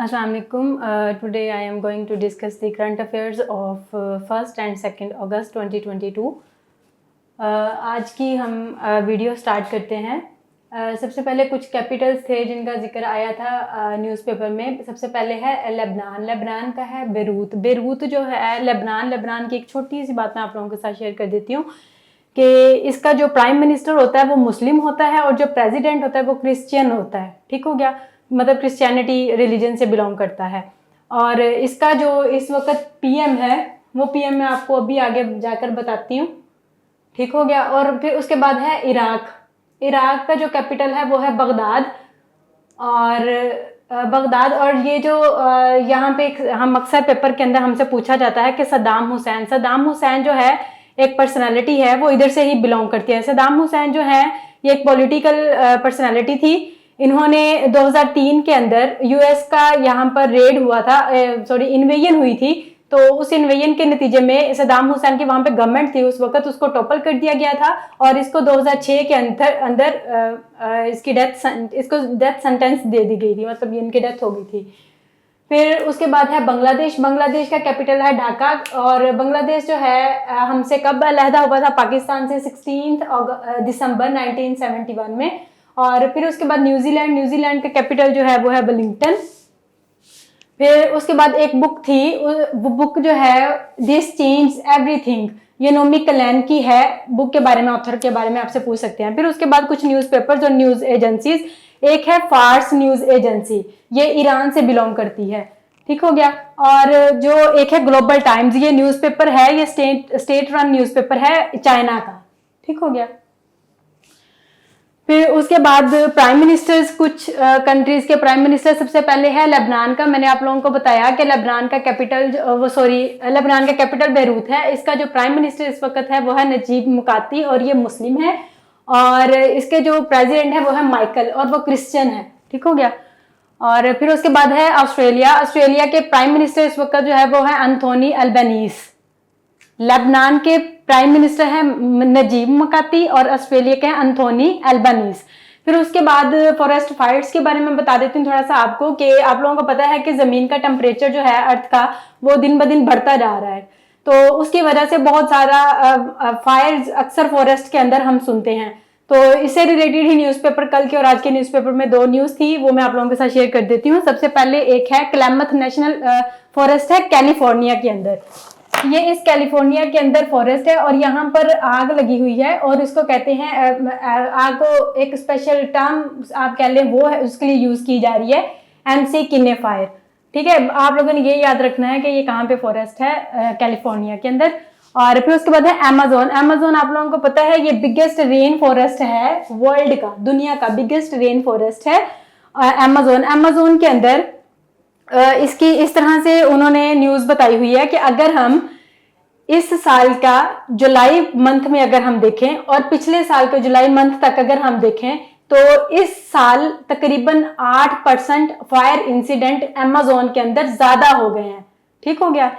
Assalamu alaikum. Today I am going to discuss the current affairs of 1st and 2nd August 2022. आज की हम video start करते हैं। सबसे पहले कुछ कैपिटल्स थे जिनका जिक्र आया था न्यूज़पेपर में। सबसे पहले है लेबनान। लेबनान का है बेरूत। बेरूत जो है लेबनान की एक छोटी सी बात मैं आप लोगों के साथ शेयर कर देती हूँ कि इसका जो प्राइम मिनिस्टर होता है वो मुस्लिम होता है और जो प्रेसिडेंट होता है वो क्रिश्चियन होता है। ठीक हो गया, मतलब क्रिश्चियनिटी रिलीजन से बिलोंग करता है। और इसका जो इस वक्त पीएम है वो पीएम मैं आपको अभी आगे जाकर बताती हूँ। ठीक हो गया। और फिर उसके बाद है इराक। इराक का जो कैपिटल है वो है बगदाद। और बगदाद और ये जो यहाँ पे हम अक्सर पेपर के अंदर हमसे पूछा जाता है कि सद्दाम हुसैन जो है एक पर्सनालिटी है, वो इधर से ही बिलोंग करती है। सद्दाम हुसैन जो है ये एक पॉलिटिकल पर्सनालिटी थी। इन्होंने 2003 के अंदर यूएस का यहाँ पर रेड हुआ था, इन्वेजन हुई थी। तो उस इन्वेजन के नतीजे में सद्दाम हुसैन की वहाँ पे गवर्नमेंट थी उस वक्त, उसको टॉपल कर दिया गया था और इसको 2006 के अंदर इसकी इसको डेथ सेंटेंस दे दी गई थी, मतलब इनकी डेथ हो गई थी। फिर उसके बाद है बांग्लादेश। बांग्लादेश का कैपिटल है ढाका। और बांग्लादेश जो है हमसे कब अलहदा हुआ था? पाकिस्तान से 16 दिसंबर 1971 में। और फिर उसके बाद न्यूजीलैंड का कैपिटल जो है वो है वेलिंगटन। फिर उसके बाद एक बुक थी, वो बुक जो है दिस चेंज एवरीथिंग, ये नोमी कलैन की है। बुक के बारे में, ऑथर के बारे में आपसे पूछ सकते हैं। फिर उसके बाद कुछ न्यूज़पेपर्स और न्यूज़ एजेंसीज। एक है फार्स न्यूज़ एजेंसी, ये ईरान से बिलोंग करती है। ठीक हो गया। और जो एक है ग्लोबल टाइम्स, ये न्यूज़पेपर है, ये स्टेट रन न्यूज़पेपर है चाइना का। ठीक हो गया। फिर उसके बाद प्राइम मिनिस्टर्स, कुछ कंट्रीज के प्राइम मिनिस्टर। सबसे पहले है लेबनान का। मैंने आप लोगों को बताया कि लेबनान का कैपिटल बेरूत है। इसका जो प्राइम मिनिस्टर इस वक्त है वो है नजीब मुकाती और ये मुस्लिम है। और इसके जो प्रेसिडेंट है वो है माइकल और वो क्रिश्चियन है। ठीक हो गया। और फिर उसके बाद है ऑस्ट्रेलिया। ऑस्ट्रेलिया के प्राइम मिनिस्टर इस वक्त जो है वो है एंथोनी अल्बनीज़। लेबनान के प्राइम मिनिस्टर है नजीब मकाती और ऑस्ट्रेलिया के हैं एंथोनी अल्बनीज़। फिर उसके बाद फॉरेस्ट फायर्स के बारे में बता देती हूँ थोड़ा सा आपको कि आप लोगों को पता है कि ज़मीन का टेम्परेचर जो है अर्थ का वो दिन ब दिन बढ़ता जा रहा है। तो उसकी वजह से बहुत सारा फायर्स अक्सर फॉरेस्ट के अंदर हम सुनते हैं। तो इससे रिलेटेड ही न्यूज़पेपर, कल के और आज के न्यूज़पेपर में 2 न्यूज़ थी, वो मैं आप लोगों के साथ शेयर कर देती हूँ। सबसे पहले एक है क्लैमथ नेशनल फॉरेस्ट है कैलिफोर्निया के अंदर। ये इस कैलिफोर्निया के अंदर फॉरेस्ट है और यहाँ पर आग लगी हुई है और इसको कहते हैं, आग को एक स्पेशल टर्म आप कह लें वो है, उसके लिए यूज की जा रही है एमसी किन्ने फायर। ठीक है, आप लोगों ने ये याद रखना है कि ये कहाँ पे फॉरेस्ट है, कैलिफोर्निया के अंदर। और फिर उसके बाद है अमेजोन। अमेजोन आप लोगों को पता है ये बिगेस्ट रेन फॉरेस्ट है वर्ल्ड का, दुनिया का बिगेस्ट रेन फॉरेस्ट है अमेजोन। अमेजोन के अंदर इसकी इस तरह से उन्होंने न्यूज़ बताई हुई है कि अगर हम इस साल का जुलाई मंथ में अगर हम देखें और पिछले साल के जुलाई मंथ तक अगर हम देखें तो इस साल तकरीबन 8% फायर इंसिडेंट अमेजोन के अंदर ज्यादा हो गए हैं। ठीक हो गया।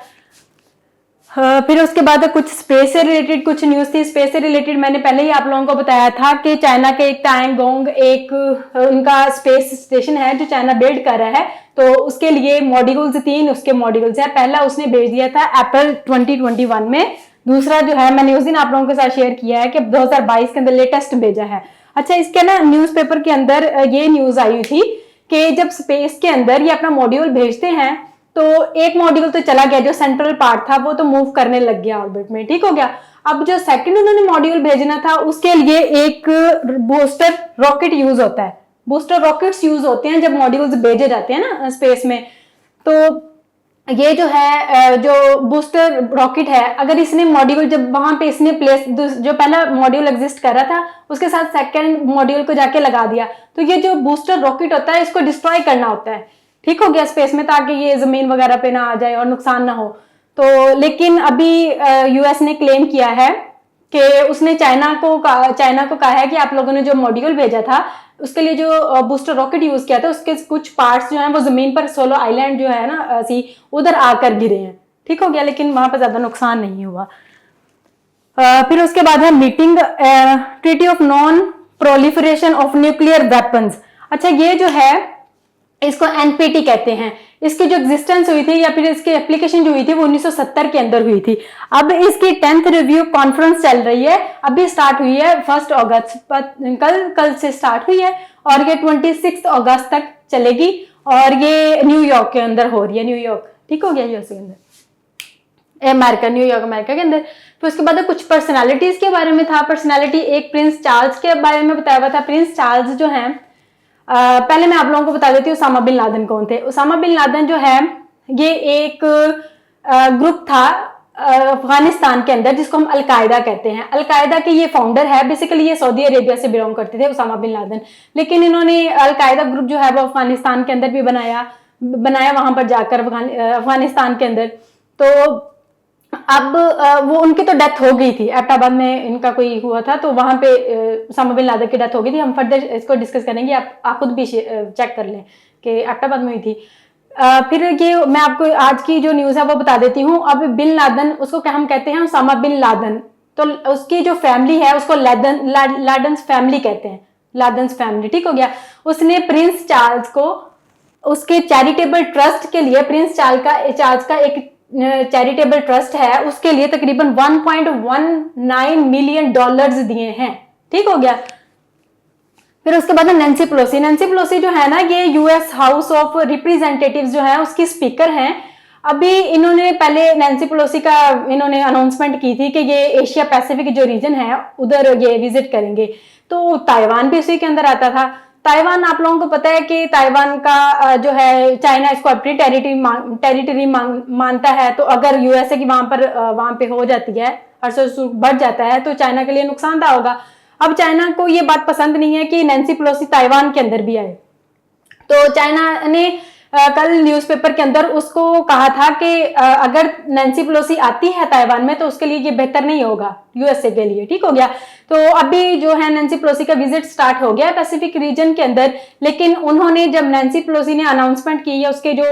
फिर उसके बाद कुछ स्पेस से रिलेटेड कुछ न्यूज थी। स्पेस से रिलेटेड मैंने पहले ही आप लोगों को बताया था कि चाइना के एक टांगगोंग एक उनका स्पेस स्टेशन है जो चाइना बिल्ड कर रहा है। तो उसके लिए मॉड्यूल्स 3 उसके मॉड्यूल्स है। पहला उसने भेज दिया था अप्रैल 2021 में। दूसरा जो है मैंने उस दिन आप लोगों के साथ शेयर किया है कि 2022 के अंदर लेटेस्ट भेजा है। अच्छा, इसके ना न्यूज़पेपर के अंदर ये न्यूज आई थी कि जब स्पेस के अंदर ये अपना मॉड्यूल भेजते हैं तो एक मॉड्यूल तो चला गया, जो सेंट्रल पार्ट था वो तो मूव करने लग गया ऑर्बिट में। ठीक हो गया। अब जो सेकंड उन्होंने मॉड्यूल भेजना था उसके लिए एक बूस्टर रॉकेट यूज होता है। बूस्टर रॉकेट्स यूज होते हैं जब मॉड्यूल्स भेजे जाते हैं ना स्पेस में। तो ये जो है जो बूस्टर रॉकेट है, अगर इसने मॉड्यूल जब वहां पे इसने प्लेस, जो पहला मॉड्यूल एग्जिस्ट कर रहा था उसके साथ सेकंड मॉड्यूल को जाके लगा दिया, तो ये जो बूस्टर रॉकेट होता है इसको डिस्ट्रॉय करना होता है। ठीक हो गया, स्पेस में, ताकि ये जमीन वगैरह पे ना आ जाए और नुकसान ना हो। तो लेकिन अभी यूएस ने क्लेम किया है कि उसने चाइना को कहा है कि आप लोगों ने जो मॉड्यूल भेजा था उसके लिए जो बूस्टर रॉकेट यूज किया था उसके कुछ पार्ट्स जो हैं वो जमीन पर, सोलो आइलैंड जो है ना उधर आकर गिरे हैं। ठीक हो गया, लेकिन वहां पर ज्यादा नुकसान नहीं हुआ। फिर उसके बाद है meeting treaty of non proliferation of nuclear weapons. अच्छा, ये जो है इसको एनपीटी कहते हैं। इसकी जो एग्जिस्टेंस हुई थी या फिर इसकी एप्लीकेशन जो हुई थी वो 1970 के अंदर हुई थी। अब इसकी 10th रिव्यू कॉन्फ्रेंस चल रही है, अभी स्टार्ट हुई है 1 अगस्त कल से स्टार्ट हुई है और ये 26 अगस्त तक चलेगी और ये न्यूयॉर्क के अंदर हो रही है। न्यूयॉर्क, ठीक हो गया, यूएसए के अंदर, अमेरिका, न्यूयॉर्क अमेरिका के अंदर। फिर उसके बाद कुछ पर्सनालिटीज के बारे में था। पर्सनालिटी एक प्रिंस चार्ल्स के बारे में बताया हुआ था। प्रिंस चार्ल्स जो है, पहले मैं आप लोगों को बता देती हूँ उसामा बिन लादेन कौन थे। उसामा बिन लादेन जो है ये एक ग्रुप था अफगानिस्तान के अंदर जिसको हम अलकायदा कहते हैं। अलकायदा के ये फाउंडर है, बेसिकली ये सऊदी अरेबिया से बिलोंग करते थे उसामा बिन लादेन, लेकिन इन्होंने अलकायदा ग्रुप जो है वो अफगानिस्तान के अंदर भी बनाया वहां पर जाकर अफगानिस्तान के अंदर। तो अब वो उनकी तो डेथ हो गई थी, एबटाबाद में इनका कोई हुआ था तो वहां पे उसामा बिन लादेन की डेथ हो गई थी। हम फर्दर इसको डिस्कस करेंगे, आप खुद भी चेक कर लें कि एबटाबाद में हुई थी। फिर ये मैं आपको आज की जो न्यूज है वो बता देती हूँ। अब बिन लादेन, उसको क्या हम कहते हैं, उसामा बिन लादेन, तो उसकी जो फैमिली है उसको लादेन्स फैमिली कहते हैं, लादेन्स फैमिली, ठीक हो गया। उसने प्रिंस चार्ल्स को उसके चैरिटेबल ट्रस्ट के लिए, प्रिंस चार्ल्स का एक चैरिटेबल ट्रस्ट है, उसके लिए तकरीबन 1.19 मिलियन डॉलर्स दिए हैं, ठीक हो गया। फिर उसके बाद नैन्सी पेलोसी। नैन्सी पेलोसी जो है ना, ये यूएस हाउस ऑफ रिप्रेजेंटेटिव्स जो है उसकी स्पीकर हैं। अभी इन्होंने पहले नैन्सी पेलोसी का इन्होंने अनाउंसमेंट की थी कि ये एशिया पैसिफिक जो रीजन है उधर ये विजिट करेंगे, तो ताइवान भी उसी के अंदर आता था। ताइवान, आप लोगों को पता है कि ताइवान का जो है चाइना इसको अपनी टेरिटरी मानता है, तो अगर यूएसए की वहां पे हो जाती है, बढ़ जाता है तो चाइना के लिए नुकसानदायक होगा। अब चाइना को ये बात पसंद नहीं है कि नैन्सी पेलोसी ताइवान के अंदर भी आए, तो चाइना ने कल न्यूज़पेपर के अंदर उसको कहा था कि अगर नैन्सी पेलोसी आती है ताइवान में तो उसके लिए ये बेहतर नहीं होगा यूएसए के लिए, ठीक हो गया। तो अभी जो है नैन्सी पेलोसी का विजिट स्टार्ट हो गया पैसिफिक रीजन के अंदर, लेकिन उन्होंने जब नैन्सी पेलोसी ने अनाउंसमेंट की है, उसके जो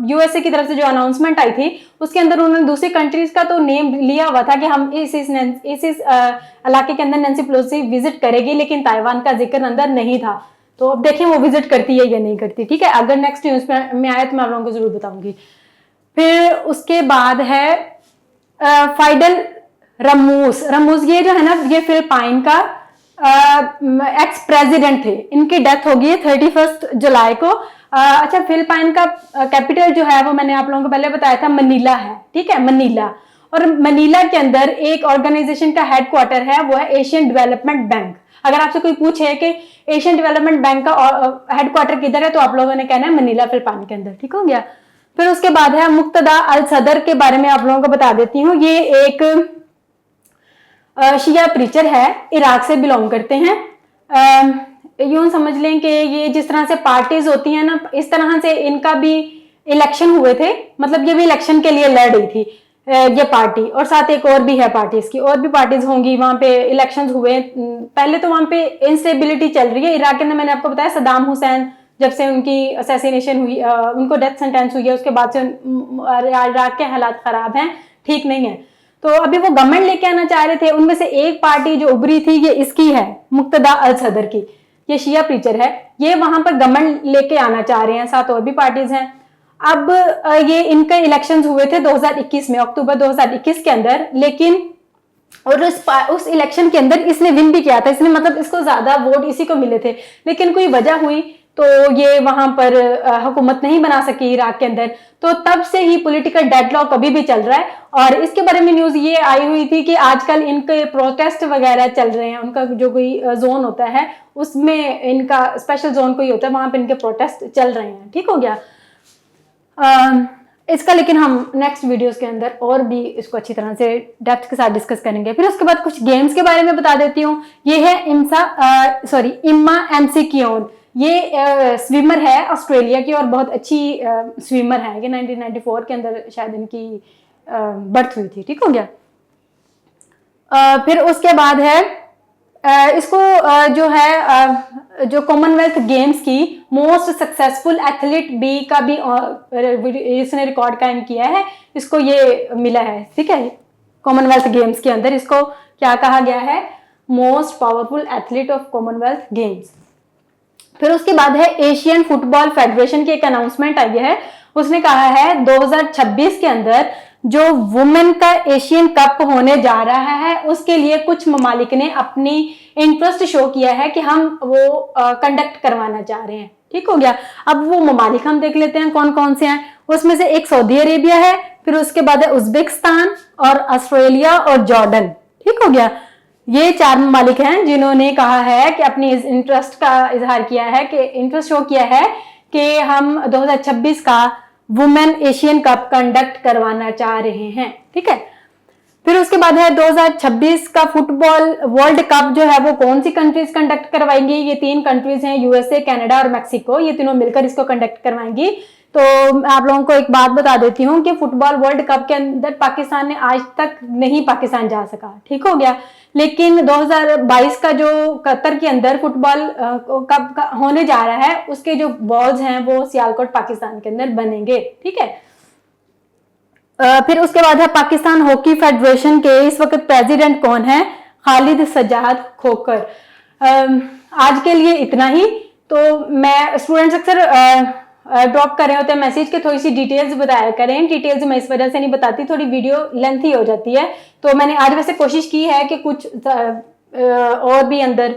यूएसए की तरफ से जो अनाउंसमेंट आई थी उसके अंदर उन्होंने दूसरी कंट्रीज का तो नेम लिया हुआ था कि हम इस इलाके के अंदर नैन्सी पेलोसी विजिट करेगी, लेकिन ताइवान का जिक्र अंदर नहीं था। तो अब देखें वो विजिट करती है या नहीं करती, ठीक है। अगर नेक्स्ट न्यूज में आए तो मैं आप लोगों को जरूर बताऊंगी। फिर उसके बाद है फाइडल रमूस। ये जो है ना, ये फिलिपाइन का एक्स प्रेसिडेंट थे, इनकी डेथ हो गई है 31 जुलाई को। अच्छा, फिलिपाइन का कैपिटल जो है वो मैंने आप लोगों को पहले बताया था मनीला है, ठीक है, मनीला। और मनीला के अंदर एक ऑर्गेनाइजेशन का हेडक्वार्टर है, वो है एशियन डेवलपमेंट बैंक। अगर आपसे कोई पूछे कि एशियन डेवलपमेंट बैंक का हेडक्वार्टर किधर है तो आप लोगों ने कहना है मनीला फिलिपाइन के अंदर, ठीक हो गया। फिर उसके बाद है मुक्तदा अल सदर के बारे में आप लोगों को बता देती हूँ। ये एक शिया प्रीचर है, इराक से बिलोंग करते हैं। यूं समझ लें कि ये जिस तरह से पार्टीज होती हैं ना, इस तरह से इनका भी इलेक्शन हुए थे, मतलब ये भी इलेक्शन के लिए लड़ रही थी ये पार्टी, और साथ एक और भी है पार्टीज की, और भी पार्टीज होंगी। वहां पे इलेक्शंस हुए, पहले तो वहां पे इंस्टेबिलिटी चल रही है इराक के अंदर। मैंने आपको बताया सदाम हुसैन जब से उनकी असैसिनेशन हुई, उनको डेथ सेंटेंस हुई है, उसके बाद से इराक के हालात खराब हैं, ठीक नहीं है। तो अभी वो गवर्नमेंट लेके आना चाह रहे थे। उनमें से एक पार्टी जो उभरी थी ये इसकी है, मुक्तदा अल सदर की, ये शिया प्रीचर है। ये वहां पर गवर्नमेंट लेके आना चाह रहे हैं, साथ और भी पार्टीज हैं। अब ये इनके इलेक्शंस हुए थे 2021 में, अक्टूबर 2021 के अंदर, लेकिन और उस इलेक्शन के अंदर इसने विन भी किया था, इसने मतलब इसको ज्यादा वोट इसी को मिले थे, लेकिन कोई वजह हुई तो ये वहां पर हुकूमत नहीं बना सकी इराक के अंदर। तो तब से ही पॉलिटिकल डेडलॉक अभी भी चल रहा है। और इसके बारे में न्यूज ये आई हुई थी कि आजकल इनके प्रोटेस्ट वगैरह चल रहे हैं, उनका जो कोई जोन होता है उसमें इनका स्पेशल जोन कोई होता है, वहां पर इनके प्रोटेस्ट चल रहे हैं, ठीक हो गया। इसका लेकिन हम नेक्स्ट वीडियोस के अंदर और भी इसको अच्छी तरह से डेप्थ के साथ डिस्कस करेंगे। फिर उसके बाद कुछ गेम्स के बारे में बता देती हूँ। ये है इम्मा एमसीकियोन। ये स्विमर है ऑस्ट्रेलिया की और बहुत अच्छी स्विमर है। ये 1994 के अंदर शायद इनकी बर्थ हुई थी, ठीक हो गया। फिर उसके बाद है इसको जो है जो कॉमनवेल्थ गेम्स की मोस्ट सक्सेसफुल एथलीट बी का भी इसने रिकॉर्ड कायम किया है, इसको ये मिला है, ठीक है। कॉमनवेल्थ गेम्स के अंदर इसको क्या कहा गया है, most powerful athlete of Commonwealth games. फिर उसके बाद है एशियन फुटबॉल फेडरेशन की एक अनाउंसमेंट आई है। उसने कहा है 2026 के अंदर जो वुमेन का एशियन कप होने जा रहा है उसके लिए कुछ ममालिक ने अपनी इंटरेस्ट शो किया है कि हम वो कंडक्ट करवाना चाह रहे हैं। ठीक हो गया। अब वो ममालिक हम देख लेते हैं कौन कौन से हैं। उसमें से एक सऊदी अरेबिया है, फिर उसके बाद है उज्बेकिस्तान और ऑस्ट्रेलिया और जॉर्डन। ठीक हो गया। ये 4 ममालिक हैं जिन्होंने कहा है कि अपनी इंटरेस्ट का इजहार किया है, कि इंटरेस्ट शो किया है कि हम 2026 का वुमेन एशियन कप कंडक्ट करवाना चाह रहे हैं। ठीक है। फिर उसके बाद है 2026 का फुटबॉल वर्ल्ड कप जो है वो कौन सी कंट्रीज कंडक्ट करवाएंगी। ये 3 कंट्रीज हैं, यूएसए, कनाडा और मैक्सिको। ये तीनों मिलकर इसको कंडक्ट करवाएंगी। तो आप लोगों को एक बात बता देती हूँ कि फुटबॉल वर्ल्ड कप के अंदर पाकिस्तान ने आज तक नहीं पाकिस्तान जा सका। ठीक हो गया। लेकिन 2022 का जो कतर के अंदर फुटबॉल कप होने जा रहा है उसके जो बॉल्स हैं वो सियालकोट पाकिस्तान के अंदर बनेंगे। ठीक है। फिर उसके बाद है पाकिस्तान हॉकी फेडरेशन के इस वक्त प्रेसिडेंट कौन है? खालिद सज्जाद खोकर। आज के लिए इतना ही। तो मैं स्टूडेंट्स अक्सर ड्रॉप कर रहे होते हैं मैसेज के, थोड़ी सी डिटेल्स बताया करें। डिटेल्स मैं इस वजह से नहीं बताती, थोड़ी वीडियो लेंथी हो जाती है। तो मैंने आज वैसे कोशिश की है कि कुछ और भी अंदर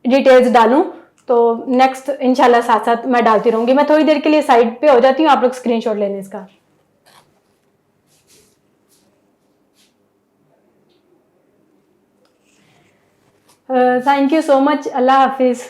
डिटेल्स डालूं। तो नेक्स्ट इंशाल्लाह साथ साथ मैं डालती रहूंगी। मैं थोड़ी देर के लिए साइड पे हो जाती हूँ, आप लोग स्क्रीनशॉट लेने इसका। Thank you so much. Allah Hafiz.